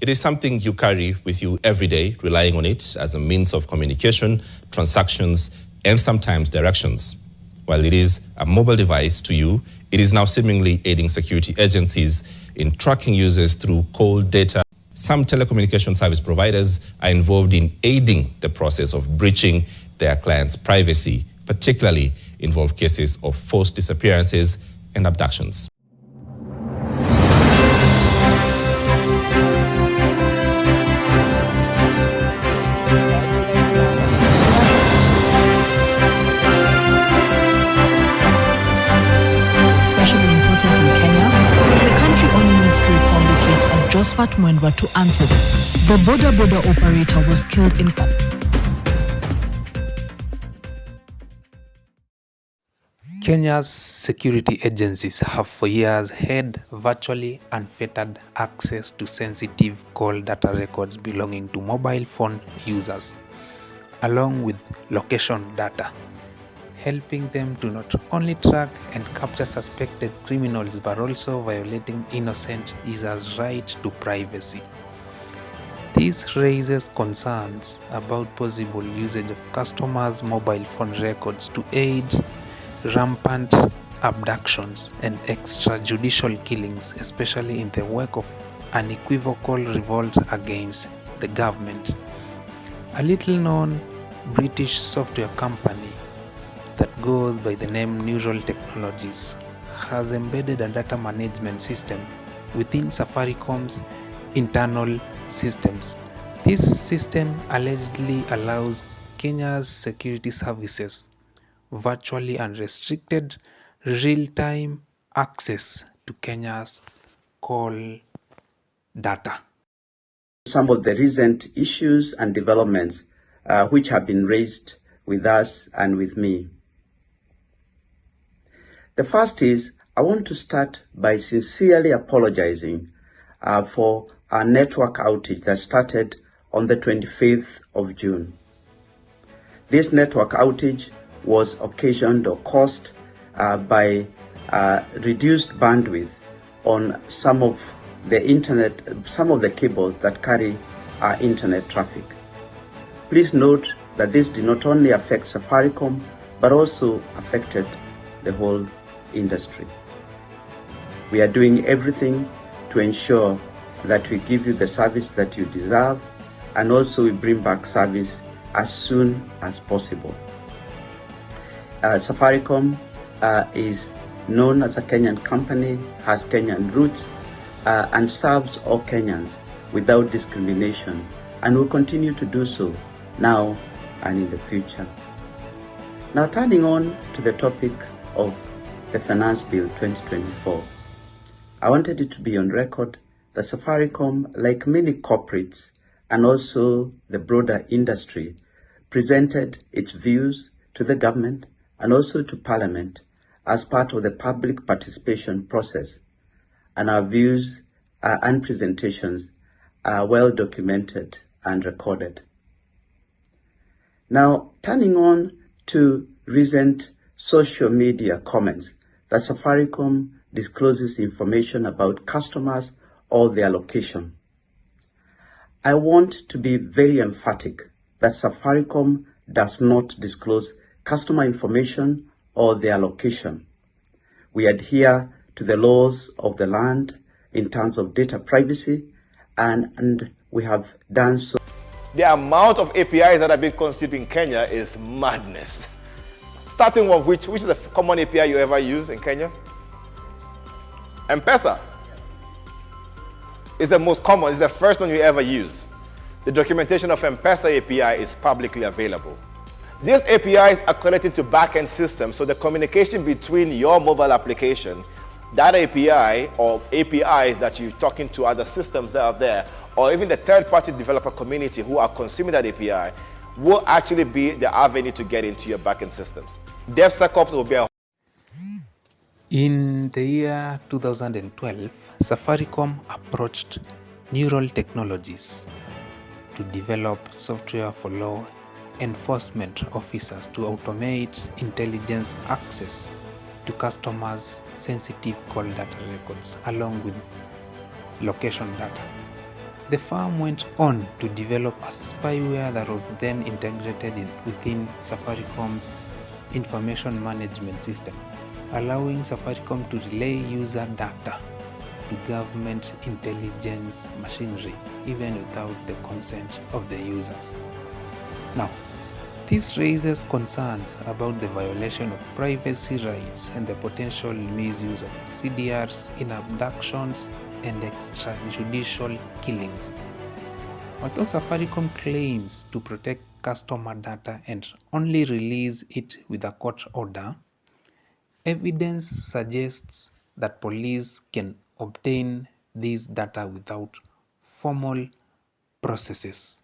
It is something you carry with you every day, relying on it as a means of communication, transactions, and sometimes directions. While it is a mobile device to you, it is now seemingly aiding security agencies in tracking users through cold data. Some telecommunication service providers are involved in aiding the process of breaching their clients' privacy, particularly involved cases of forced disappearances and abductions. Josephat Mwendwa to answer this. The border operator was killed in Kenya's security agencies have for years had virtually unfettered access to sensitive call data records belonging to mobile phone users, along with location data, helping them to not only track and capture suspected criminals but also violating innocent users' right to privacy. This raises concerns about possible usage of customers' mobile phone records to aid rampant abductions and extrajudicial killings, especially in the wake of unequivocal revolt against the government. A little-known British software company that goes by the name Neural Technologies has embedded a data management system within Safaricom's internal systems. This system allegedly allows Kenya's security services virtually unrestricted real-time access to Kenya's call data. Some of the recent issues and developments which have been raised with us and with me. The first is, I want to start by sincerely apologizing for our network outage that started on the 25th of June. This network outage was occasioned or caused by reduced bandwidth on some of the cables that carry our internet traffic. Please note that this did not only affect Safaricom, but also affected the whole industry. We are doing everything to ensure that we give you the service that you deserve, and also we bring back service as soon as possible. Safaricom is known as a Kenyan company, has Kenyan roots, and serves all Kenyans without discrimination, and will continue to do so now and in the future. Now, turning on to the topic of the Finance Bill 2024, I wanted it to be on record that Safaricom, like many corporates and also the broader industry, presented its views to the government and also to Parliament as part of the public participation process, and our views and presentations are well documented and recorded. Now, turning on to recent social media comments that Safaricom discloses information about customers or their location. I want to be very emphatic that Safaricom does not disclose customer information or their location. We adhere to the laws of the land in terms of data privacy, and we have done so. The amount of APIs that are being consumed in Kenya is madness. Starting with which is the common API you ever use in Kenya? M-Pesa is the most common, it's the first one you ever use. The documentation of M-Pesa API is publicly available. These APIs are connected to back-end systems, so the communication between your mobile application, that API or APIs that you're talking to other systems that are there, or even the third-party developer community who are consuming that API, will actually be the avenue to get into your back-end systems. DevSecOps will be a... In the year 2012, Safaricom approached Neural Technologies to develop software for law enforcement officers to automate intelligence access to customers' sensitive call data records along with location data. The firm went on to develop a spyware that was then integrated within Safaricom's information management system, allowing Safaricom to relay user data to government intelligence machinery even without the consent of the users. Now, this raises concerns about the violation of privacy rights and the potential misuse of CDRs in abductions and extrajudicial killings. Although Safaricom claims to protect customer data and only release it with a court order, evidence suggests that police can obtain this data without formal processes.